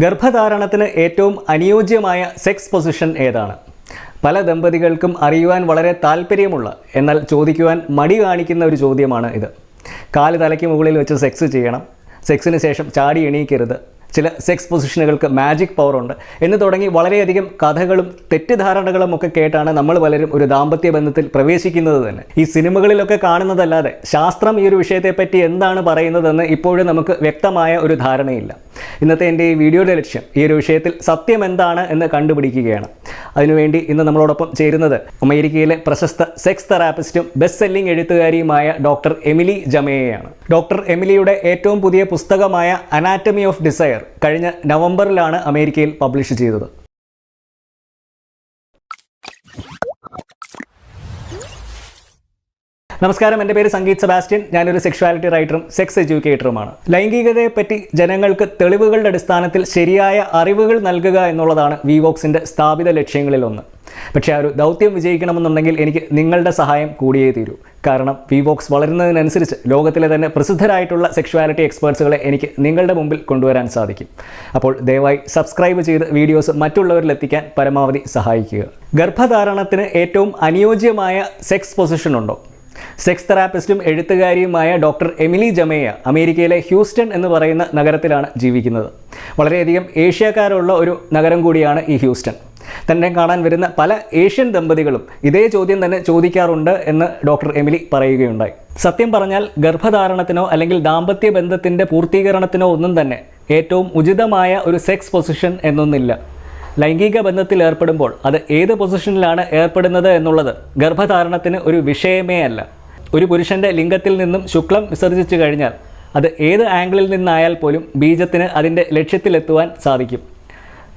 ഗർഭധാരണത്തിന് ഏറ്റവും അനുയോജ്യമായ sex position ഏതാണ്? പല ദമ്പതികൾക്കും അറിയുവാൻ വളരെ താല്പര്യമുള്ള എന്നാൽ ചോദിക്കുവാൻ മടി കാണിക്കുന്ന ഒരു ചോദ്യമാണ് ഇത്. കാല് തലയ്ക്ക് മുകളിൽ വെച്ച് സെക്സ് ചെയ്യണം, സെക്സിന് ശേഷം ചാടി എണീക്കരുത്, ചില സെക്സ് പൊസിഷനുകൾക്ക് മാജിക് പവർ ഉണ്ട് എന്ന് തുടങ്ങി വളരെയധികം കഥകളും തെറ്റിദ്ധാരണകളും ഒക്കെ കേട്ടാണ് നമ്മൾ പലരും ഒരു ദാമ്പത്യ ബന്ധത്തിൽ പ്രവേശിക്കുന്നത് തന്നെ. ഈ സിനിമകളിലൊക്കെ കാണുന്നതല്ലാതെ ശാസ്ത്രം ഈ ഒരു വിഷയത്തെപ്പറ്റി എന്താണ് പറയുന്നതെന്ന് ഇപ്പോഴും നമുക്ക് വ്യക്തമായ ഒരു ധാരണയില്ല. ഇന്നത്തെ എൻ്റെ ഈ വീഡിയോയുടെ ലക്ഷ്യം ഈ ഒരു വിഷയത്തിൽ സത്യം എന്താണ് എന്ന് കണ്ടുപിടിക്കുകയാണ്. അതിനുവേണ്ടി ഇന്ന് നമ്മളോടൊപ്പം ചേരുന്നത് അമേരിക്കയിലെ പ്രശസ്ത സെക്സ് തെറാപ്പിസ്റ്റും ബെസ്റ്റ് സെല്ലിംഗ് എഴുത്തുകാരിയുമായ ഡോക്ടർ എമിലി ജമേയയാണ്. ഡോക്ടർ എമിലിയുടെ ഏറ്റവും പുതിയ പുസ്തകമായ അനാറ്റമി ഓഫ് ഡിസയർ കഴിഞ്ഞ നവംബറിലാണ് അമേരിക്കയിൽ പബ്ലിഷ് ചെയ്തത്. നമസ്കാരം, എൻ്റെ പേര് സംഗീത് സെബാസ്റ്റ്യൻ. ഞാനൊരു സെക്ഷുവാലിറ്റി റൈറ്ററും സെക്സ് എഡ്യൂക്കേറ്ററുമാണ്. ലൈംഗികതയെപ്പറ്റി ജനങ്ങൾക്ക് തെളിവുകളുടെ അടിസ്ഥാനത്തിൽ ശരിയായ അറിവുകൾ നൽകുക എന്നുള്ളതാണ് വിവോക്സിൻ്റെ സ്ഥാപിത ലക്ഷ്യങ്ങളിലൊന്ന്. പക്ഷേ ആ ഒരു ദൗത്യം വിജയിക്കണമെന്നുണ്ടെങ്കിൽ എനിക്ക് നിങ്ങളുടെ സഹായം കൂടിയേ തീരൂ. കാരണം വിവോക്സ് വളരുന്നതിനനുസരിച്ച് ലോകത്തിലെ തന്നെ പ്രസിദ്ധരായിട്ടുള്ള സെക്ഷുവാലിറ്റി എക്സ്പേർട്സുകളെ എനിക്ക് നിങ്ങളുടെ മുമ്പിൽ കൊണ്ടുവരാൻ സാധിക്കും. അപ്പോൾ ദയവായി സബ്സ്ക്രൈബ് ചെയ്ത് വീഡിയോസ് മറ്റുള്ളവരിലെത്തിക്കാൻ പരമാവധി സഹായിക്കുക. ഗർഭധാരണത്തിന് ഏറ്റവും അനുയോജ്യമായ സെക്സ് പൊസിഷൻ ഉണ്ടോ? സെക്സ് തെറാപ്പിസ്റ്റും എഴുത്തുകാരിയുമായ ഡോക്ടർ എമിലി ജമേയ അമേരിക്കയിലെ ഹ്യൂസ്റ്റൺ എന്ന് പറയുന്ന നഗരത്തിലാണ് ജീവിക്കുന്നത്. വളരെയധികം ഏഷ്യക്കാരുള്ള ഒരു നഗരം കൂടിയാണ് ഈ ഹ്യൂസ്റ്റൺ. തന്നെ കാണാൻ വരുന്ന പല ഏഷ്യൻ ദമ്പതികളും ഇതേ ചോദ്യം തന്നെ ചോദിക്കാറുണ്ട് എന്ന് ഡോക്ടർ എമിലി പറയുകയുണ്ടായി. സത്യം പറഞ്ഞാൽ ഗർഭധാരണത്തിനോ അല്ലെങ്കിൽ ദാമ്പത്യ ബന്ധത്തിൻ്റെ പൂർത്തീകരണത്തിനോ ഒന്നും തന്നെ ഏറ്റവും ഉചിതമായ ഒരു സെക്സ് പൊസിഷൻ എന്നൊന്നില്ല. ലൈംഗിക ബന്ധത്തിൽ ഏർപ്പെടുമ്പോൾ അത് ഏത് പൊസിഷനിലാണ് ഏർപ്പെടുന്നത് എന്നുള്ളത് ഗർഭധാരണത്തിന് ഒരു വിഷയമേ അല്ല. ഒരു പുരുഷൻ്റെ ലിംഗത്തിൽ നിന്നും ശുക്ലം വിസർജിച്ചു കഴിഞ്ഞാൽ അത് ഏത് ആംഗിളിൽ നിന്നായാൽ പോലും ബീജത്തിന് അതിൻ്റെ ലക്ഷ്യത്തിലെത്തുവാൻ സാധിക്കും.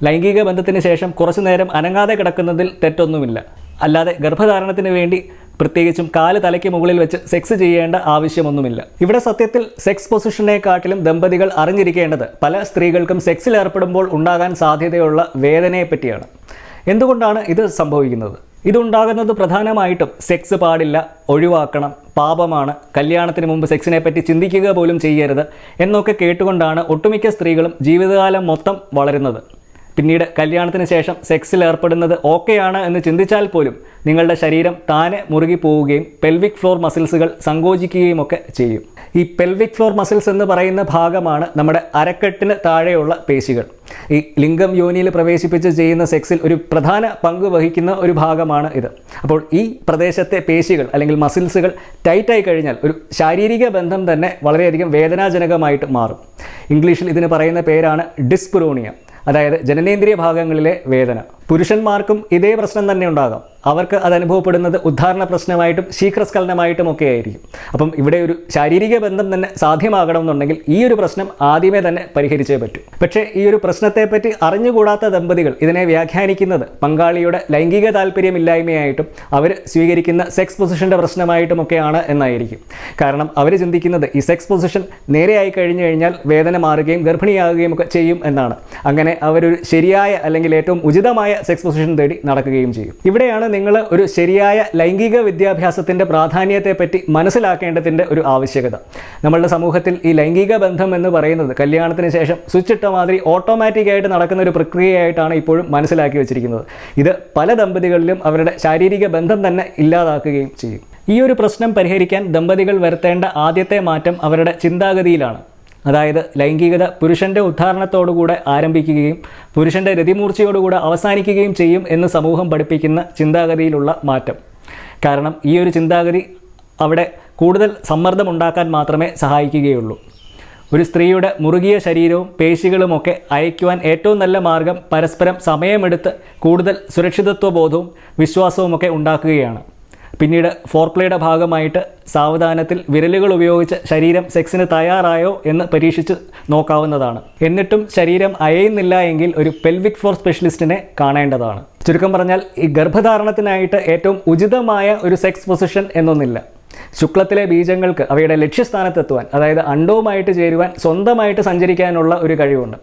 ലൈംഗിക ബന്ധത്തിന് ശേഷം കുറച്ചു നേരം അനങ്ങാതെ കിടക്കുന്നതിൽ തെറ്റൊന്നുമില്ല. അല്ലാതെ ഗർഭധാരണത്തിന് വേണ്ടി പ്രത്യേകിച്ചും കാല് തലയ്ക്ക് മുകളിൽ വെച്ച് സെക്സ് ചെയ്യേണ്ട ആവശ്യമൊന്നുമില്ല. ഇവിടെ സത്യത്തിൽ സെക്സ് പൊസിഷനെക്കാട്ടിലും ദമ്പതികൾ അറിഞ്ഞിരിക്കേണ്ടത് പല സ്ത്രീകൾക്കും സെക്സിൽ ഏർപ്പെടുമ്പോൾ ഉണ്ടാകാൻ സാധ്യതയുള്ള വേദനയെപ്പറ്റിയാണ്. എന്തുകൊണ്ടാണ് ഇത് സംഭവിക്കുന്നത്? ഇതുണ്ടാകുന്നത് പ്രധാനമായിട്ടും സെക്സ് പാടില്ല, ഒഴിവാക്കണം, പാപമാണ്, കല്യാണത്തിന് മുമ്പ് സെക്സിനെ പറ്റി ചിന്തിക്കുക പോലും ചെയ്യരുത് എന്നൊക്കെ കേട്ടുകൊണ്ടാണ് ഒട്ടുമിക്ക സ്ത്രീകളും ജീവിതകാലം മൊത്തം വളരുന്നത്. പിന്നീട് കല്യാണത്തിന് ശേഷം സെക്സിൽ ഏർപ്പെടുന്നത് ഓക്കെയാണ് എന്ന് ചിന്തിച്ചാൽ പോലും നിങ്ങളുടെ ശരീരം താനെ മുറുകി പോവുകയും പെൽവിക് ഫ്ലോർ മസിൽസുകൾ സങ്കോചിക്കുകയും ഒക്കെ ചെയ്യും. ഈ പെൽവിക് ഫ്ലോർ മസിൽസ് എന്ന് പറയുന്ന ഭാഗമാണ് നമ്മുടെ അരക്കെട്ടിന് താഴെയുള്ള പേശികൾ. ഈ ലിംഗം യോനിയിൽ പ്രവേശിപ്പിച്ച് ചെയ്യുന്ന സെക്സിൽ ഒരു പ്രധാന പങ്ക് വഹിക്കുന്ന ഒരു ഭാഗമാണ് ഇത്. അപ്പോൾ ഈ പ്രദേശത്തെ പേശികൾ അല്ലെങ്കിൽ മസിൽസുകൾ ടൈറ്റായി കഴിഞ്ഞാൽ ഒരു ശാരീരിക ബന്ധം തന്നെ വളരെയധികം വേദനാജനകമായിട്ട് മാറും. ഇംഗ്ലീഷിൽ ഇതിന് പറയുന്ന പേരാണ് ഡിസ്പുറോണിയ, അതായത് ജനനേന്ദ്രിയ ഭാഗങ്ങളിലെ വേദന. പുരുഷന്മാർക്കും ഇതേ പ്രശ്നം തന്നെ ഉണ്ടാകാം. അവർക്ക് അത് അനുഭവപ്പെടുന്നത് ഉദ്ധാരണ പ്രശ്നമായിട്ടും ശീഘ്രസ്ഖലനമായിട്ടും ഒക്കെ ആയിരിക്കും. അപ്പം ഇവിടെ ഒരു ശാരീരിക ബന്ധം തന്നെ സാധ്യമാകണമെന്നുണ്ടെങ്കിൽ ഈ ഒരു പ്രശ്നം ആദ്യമേ തന്നെ പരിഹരിച്ചേ പറ്റൂ. പക്ഷേ ഈ ഒരു പ്രശ്നത്തെപ്പറ്റി അറിഞ്ഞുകൂടാത്ത ദമ്പതികൾ ഇതിനെ വ്യാഖ്യാനിക്കുന്നത് പങ്കാളിയുടെ ലൈംഗിക താല്പര്യമില്ലായ്മയായിട്ടും അവർ സ്വീകരിക്കുന്ന സെക്സ് പൊസിഷൻ്റെ പ്രശ്നമായിട്ടുമൊക്കെയാണ് എന്നായിരിക്കും. കാരണം അവർ ചിന്തിക്കുന്നത് ഈ സെക്സ് പൊസിഷൻ നേരെയായി കഴിഞ്ഞു കഴിഞ്ഞാൽ വേദന മാറുകയും ഗർഭിണിയാകുകയും ഒക്കെ ചെയ്യും എന്നാണ്. അങ്ങനെ അവരൊരു ശരിയായ അല്ലെങ്കിൽ ഏറ്റവും ഉചിതമായ സെക്സ് പൊസിഷൻ തേടി നടക്കുകയും ചെയ്യും. ഇവിടെയാണ് നിങ്ങൾ ഒരു ശരിയായ ലൈംഗിക വിദ്യാഭ്യാസത്തിൻ്റെ പ്രാധാന്യത്തെപ്പറ്റി മനസ്സിലാക്കേണ്ടതിൻ്റെ ഒരു ആവശ്യകത. നമ്മളുടെ സമൂഹത്തിൽ ഈ ലൈംഗിക ബന്ധം എന്ന് പറയുന്നത് കല്യാണത്തിന് ശേഷം സ്വിച്ച് ഇട്ട മാതിരി ഓട്ടോമാറ്റിക്കായിട്ട് നടക്കുന്ന ഒരു പ്രക്രിയയായിട്ടാണ് ഇപ്പോഴും മനസ്സിലാക്കി വെച്ചിരിക്കുന്നത്. ഇത് പല ദമ്പതികളിലും അവരുടെ ശാരീരിക ബന്ധം തന്നെ ഇല്ലാതാക്കുകയും ചെയ്യും. ഈ ഒരു പ്രശ്നം പരിഹരിക്കാൻ ദമ്പതികൾ വരുത്തേണ്ട ആദ്യത്തെ മാറ്റം അവരുടെ ചിന്താഗതിയിലാണ്. അതായത് ലൈംഗികത പുരുഷൻ്റെ ഉദ്ധാരണത്തോടുകൂടെ ആരംഭിക്കുകയും പുരുഷൻ്റെ രതിമൂർച്ചയോടുകൂടെ അവസാനിക്കുകയും ചെയ്യും എന്ന് സമൂഹം പഠിപ്പിക്കുന്ന ചിന്താഗതിയിലുള്ള മാറ്റം. കാരണം ഈ ഒരു ചിന്താഗതി അവിടെ കൂടുതൽ സമ്മർദ്ദമുണ്ടാക്കാൻ മാത്രമേ സഹായിക്കുകയുള്ളൂ. ഒരു സ്ത്രീയുടെ മുറുകിയ ശരീരവും പേശികളുമൊക്കെ അയക്കുവാൻ ഏറ്റവും നല്ല മാർഗം പരസ്പരം സമയമെടുത്ത് കൂടുതൽ സുരക്ഷിതത്വബോധവും വിശ്വാസവുമൊക്കെ ഉണ്ടാക്കുകയാണ്. പിന്നീട് ഫോർപ്ലേയുടെ ഭാഗമായിട്ട് സാവധാനത്തിൽ വിരലുകൾ ഉപയോഗിച്ച് ശരീരം സെക്സിന് തയ്യാറായോ എന്ന് പരീക്ഷിച്ച് നോക്കാവുന്നതാണ്. എന്നിട്ടും ശരീരം അയയുന്നില്ല എങ്കിൽ ഒരു പെൽവിക് ഫ്ലോർ സ്പെഷ്യലിസ്റ്റിനെ കാണേണ്ടതാണ്. ചുരുക്കം പറഞ്ഞാൽ ഈ ഗർഭധാരണത്തിനായിട്ട് ഏറ്റവും ഉചിതമായ ഒരു സെക്സ് പൊസിഷൻ എന്നൊന്നില്ല. ശുക്ലത്തിലെ ബീജങ്ങൾക്ക് അവയുടെ ലക്ഷ്യസ്ഥാനത്തെത്തുവാൻ, അതായത് അണ്ഡവുമായിട്ട് ചേരുവാൻ, സ്വന്തമായിട്ട് സഞ്ചരിക്കാനുള്ള ഒരു കഴിവുണ്ട്.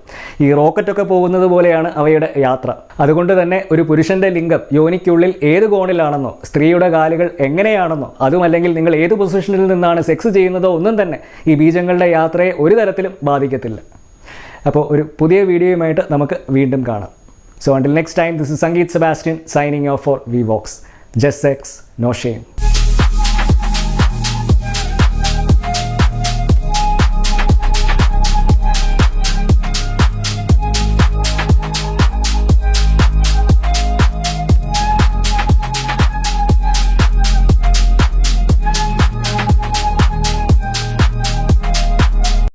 ഈ റോക്കറ്റൊക്കെ പോകുന്നത് പോലെയാണ് അവയുടെ യാത്ര. അതുകൊണ്ട് തന്നെ ഒരു പുരുഷൻ്റെ ലിംഗം യോനിക്കുള്ളിൽ ഏത് കോണിലാണെന്നോ സ്ത്രീയുടെ കാലുകൾ എങ്ങനെയാണെന്നോ അതുമല്ലെങ്കിൽ നിങ്ങൾ ഏത് പൊസിഷനിൽ നിന്നാണ് സെക്സ് ചെയ്യുന്നതോ ഒന്നും തന്നെ ഈ ബീജങ്ങളുടെ യാത്രയെ ഒരു തരത്തിലും ബാധിക്കത്തില്ല. അപ്പോൾ ഒരു പുതിയ വീഡിയോയുമായിട്ട് നമുക്ക് വീണ്ടും കാണാം. So until next time, this is Sangeet Sebastian signing off for VVox. Just sex, no shame.